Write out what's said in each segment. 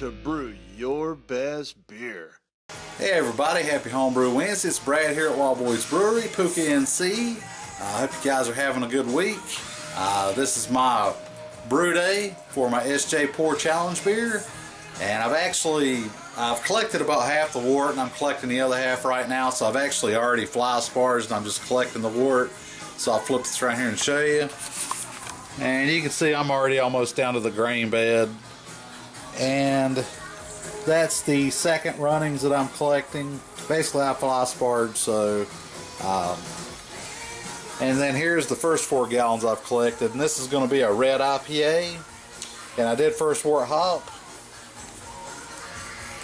to brew your best beer. Hey everybody, happy Homebrew Wednesday. It's Brad here at Wild Boys Brewery, Puka NC. I hope you guys are having a good week. This is my brew day for my SJ Porr Challenge beer. And I've collected about half the wort and I'm collecting the other half right now. So I've actually already fly sparged and I'm just collecting the wort. So I'll flip this right here and show you. And you can see I'm already almost down to the grain bed. And that's the second runnings that I'm collecting. Basically I fly sparged, so and then here's the first 4 gallons I've collected, and this is going to be a red IPA, and I did first wort hop,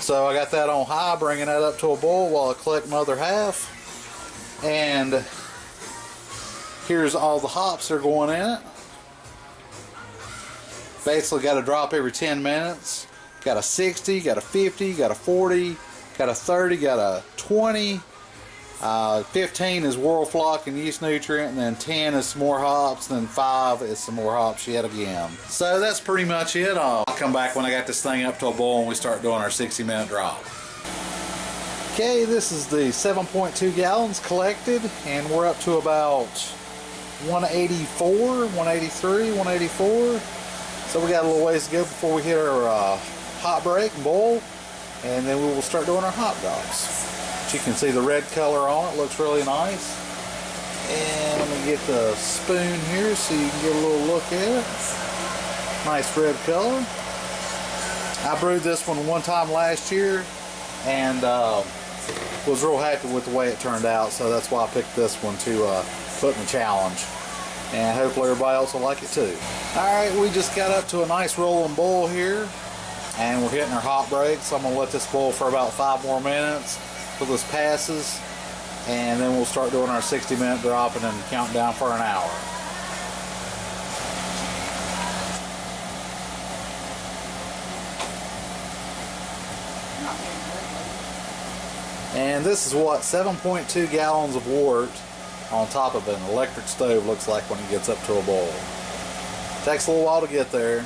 so I got that on high, bringing that up to a boil while I collect my other half. And here's all the hops that are going in it. Basically got to drop every 10 minutes. Got a 60, got a 50, got a 40, got a 30, got a 20. 15 is World Flock and Yeast Nutrient, and then 10 is some more hops, and then 5 is some more hops yet again. So that's pretty much it. I'll come back when I got this thing up to a boil and we start doing our 60-minute drop. Okay, this is the 7.2 gallons collected, and we're up to about 184, 183, 184. So we got a little ways to go before we hit our hot break and boil, and then we will start doing our hop drops. But you can see the red color on it, looks really nice. And let me get the spoon here so you can get a little look at it. Nice red color. I brewed this one time last year and was real happy with the way it turned out, so that's why I picked this one to put in the challenge. And hopefully everybody else will like it too. Alright, we just got up to a nice rolling boil here, and we're hitting our hot break, so I'm going to let this boil for about 5 more minutes till this passes, and then we'll start doing our 60-minute drop and then count down for an hour. And this is what 7.2 gallons of wort on top of an electric stove looks like when it gets up to a boil. Takes a little while to get there,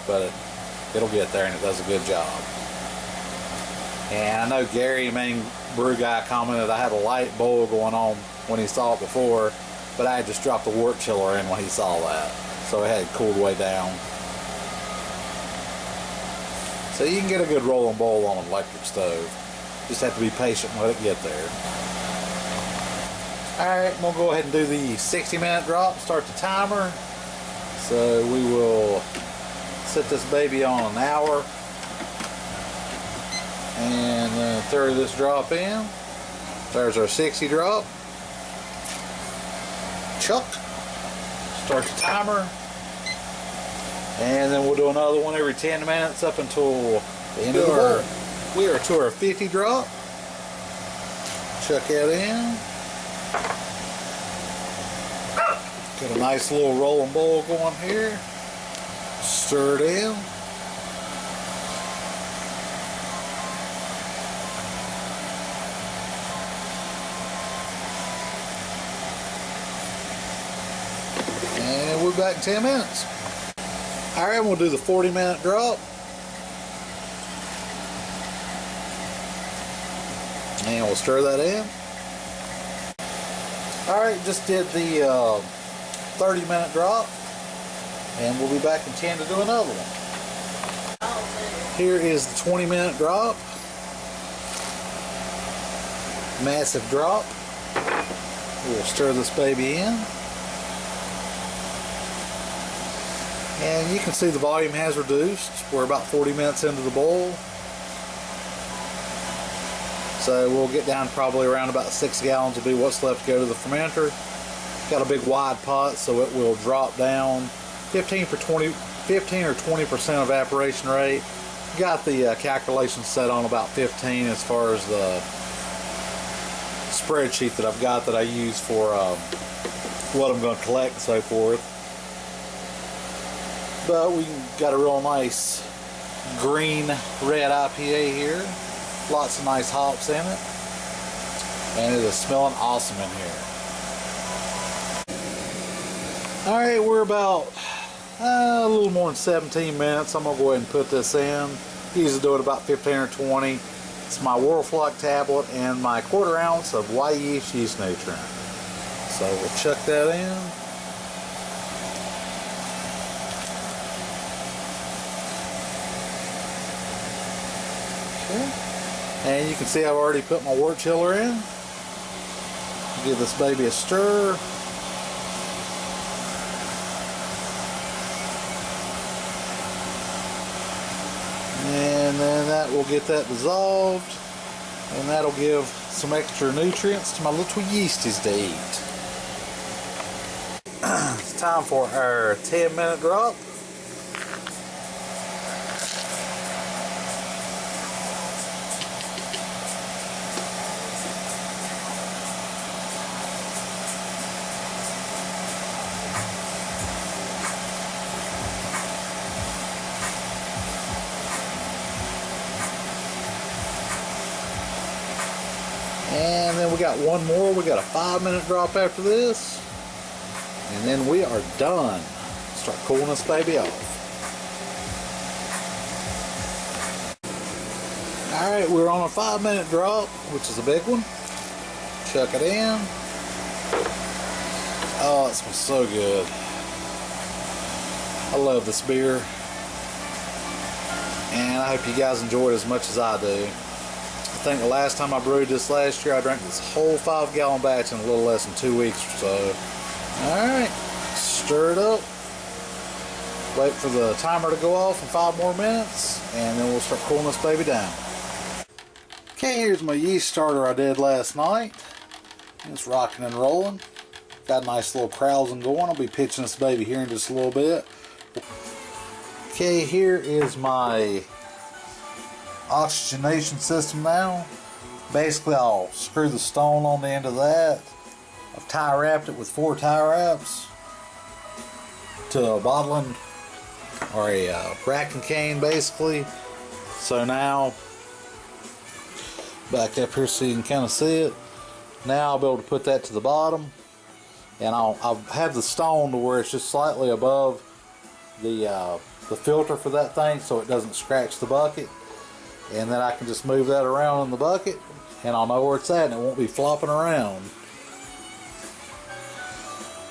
but it'll get there and it does a good job. And I know Gary, main brew guy, commented I had a light boil going on when he saw it before, but I had just dropped the wort chiller in when he saw that, so it had cooled way down. So you can get a good rolling boil on an electric stove. Just have to be patient and let it get there. Alright, we'll go ahead and do the 60-minute drop, start the timer. So we will set this baby on an hour and then throw this drop in. There's our 60 drop. Chuck. Start the timer. And then we'll do another one every 10 minutes up until the end of the boil. We are to our 50 drop. Chuck that in. Got a nice little rolling boil going here. Stir it in. And we're back in 10 minutes. Alright, we'll do the 40-minute drop. And we'll stir that in. Alright, just did the 30-minute drop, and we'll be back in 10 to do another one. Here is the 20-minute drop. Massive drop. We'll stir this baby in. And you can see the volume has reduced. We're about 40 minutes into the boil. So we'll get down probably around about 6 gallons will be what's left to go to the fermenter. Got a big wide pot, so it will drop down 15 or 20% evaporation rate. Got the calculation set on about 15 as far as the spreadsheet that I've got that I use for what I'm going to collect and so forth. But we got a real nice green red IPA here. Lots of nice hops in it. And it is smelling awesome in here. Alright, we're about a little more than 17 minutes. I'm going to go ahead and put this in. Usually do it about 15 or 20. It's my World Flock tablet and my 1/4 ounce of white yeast nutrient. So we'll chuck that in. Okay. And you can see I've already put my wort chiller in. Give this baby a stir. And then that will get that dissolved, and that'll give some extra nutrients to my little yeasties to eat. It's time for our 10-minute drop. And then we got one more. We got a 5-minute drop after this. And then we are done. Start cooling this baby off. Alright, we're on a 5-minute drop, which is a big one. Chuck it in. Oh, it smells so good. I love this beer. And I hope you guys enjoy it as much as I do. I think the last time I brewed this last year, I drank this whole 5-gallon batch in a little less than 2 weeks or so. Alright, stir it up. Wait for the timer to go off in 5 more minutes, and then we'll start cooling this baby down. Okay, here's my yeast starter I did last night. It's rocking and rolling. Got a nice little krausen going. I'll be pitching this baby here in just a little bit. Okay, here is my oxygenation system now. Basically, I'll screw the stone on the end of that. I've tie wrapped it with 4 tie wraps to a bottling or a rack and cane, basically. So now, back up here so you can kind of see it. Now I'll be able to put that to the bottom, and I'll have the stone to where it's just slightly above the filter for that thing, so it doesn't scratch the bucket. And then I can just move that around in the bucket, and I'll know where it's at, and it won't be flopping around.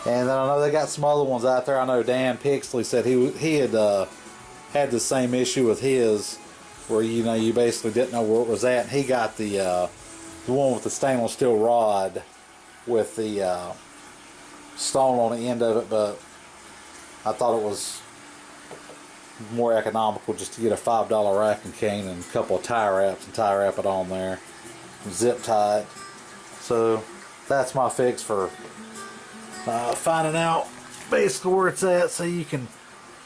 And then I know they got some other ones out there. I know Dan Pixley said he had had the same issue with his, where you basically didn't know where it was at. And he got the one with the stainless steel rod with the stone on the end of it, but I thought it was more economical just to get a $5 rack and cane and a couple of tie wraps and tie wrap it on there, zip tie it. So that's my fix for finding out basically where it's at, so you can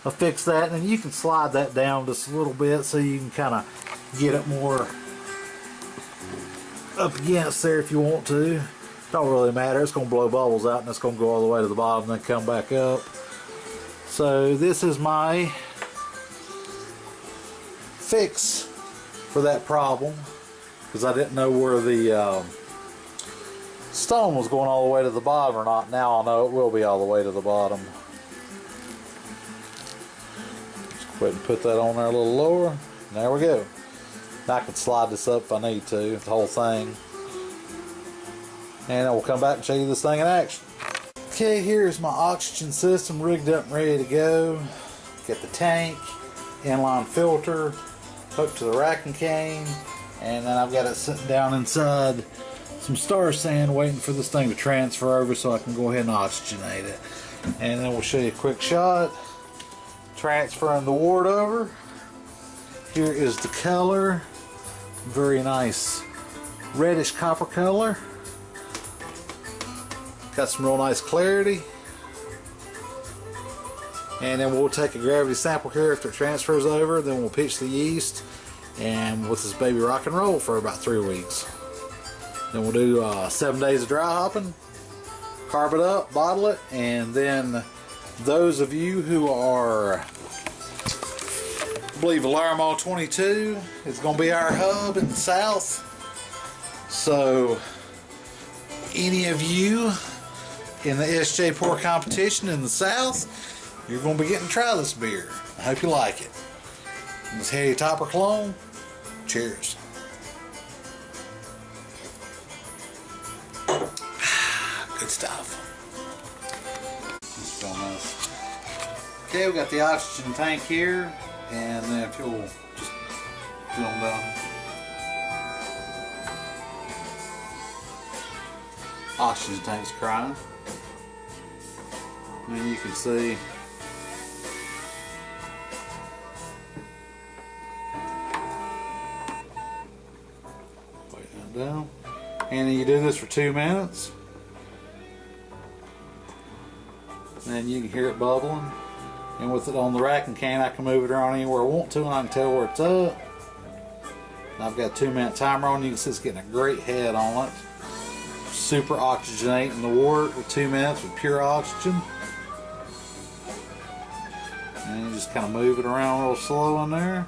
affix that, and then you can slide that down just a little bit so you can kind of get it more up against there if you want to. Don't really matter. It's going to blow bubbles out, and it's going to go all the way to the bottom and then come back up. So this is my fix for that problem, because I didn't know where the stone was going all the way to the bottom or not. Now I know it will be all the way to the bottom. Just go ahead and put that on there a little lower. There we go. Now I can slide this up if I need to, the whole thing. And I will come back and show you this thing in action. Okay, here's my oxygen system rigged up and ready to go. Get the tank, inline filter, hooked to the rack and cane, and then I've got it sitting down inside some star sand waiting for this thing to transfer over so I can go ahead and oxygenate it. And then we'll show you a quick shot transferring the wort over. Here is the color, very nice reddish copper color. Got some real nice clarity. And then we'll take a gravity sample here after it transfers over. Then we'll pitch the yeast, and we'll let this baby rock and roll for about 3 weeks. Then we'll do 7 days of dry hopping, carb it up, bottle it, and then those of you who are, I believe Alarmo 22 is going to be our hub in the south. So any of you in the SJ Porr competition in the south, you're going to be getting to try this beer. I hope you like it. This Heady Topper clone. Cheers. Good stuff. Let's film this. Okay, we got the oxygen tank here, and then if you'll just film down. Oxygen tank's crying. And you can see way down. And then you do this for 2 minutes. And then you can hear it bubbling. And with it on the rack and can, I can move it around anywhere I want to, and I can tell where it's up. And I've got a 2-minute timer on. You can see it's getting a great head on it. Super oxygenating the wort with 2 minutes with pure oxygen. And you just kind of move it around real slow in there.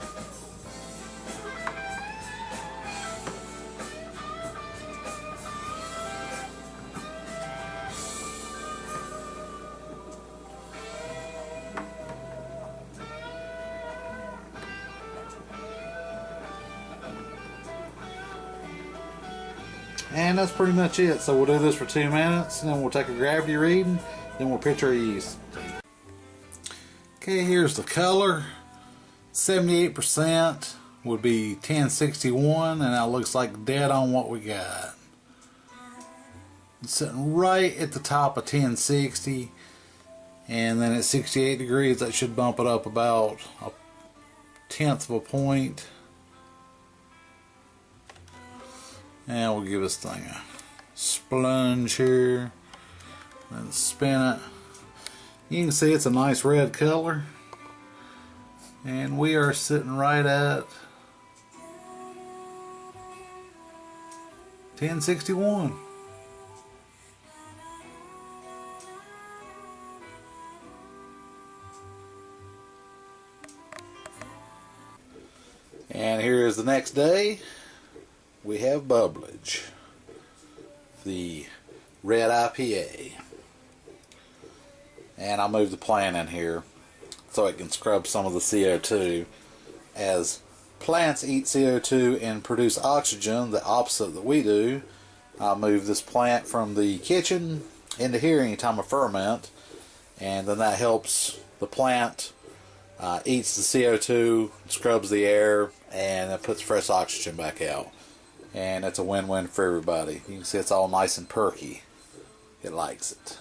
And that's pretty much it. So we'll do this for 2 minutes, and then we'll take a gravity reading, then we'll pitch our yeast. Okay, here's the color. 78% would be 1061, and that looks like dead on what we got. It's sitting right at the top of 1060, and then at 68 degrees that should bump it up about 1/10 of a point. And we'll give this thing a splunge here, and spin it. You can see it's a nice red color, and we are sitting right at 1061. And here is the next day. We have bubblage, the red IPA, and I'll move the plant in here so it can scrub some of the CO2. As plants eat CO2 and produce oxygen, the opposite that we do, I'll move this plant from the kitchen into here anytime I ferment, and then that helps the plant eats the CO2, scrubs the air, and it puts fresh oxygen back out. And it's a win-win for everybody. You can see it's all nice and perky. It likes it.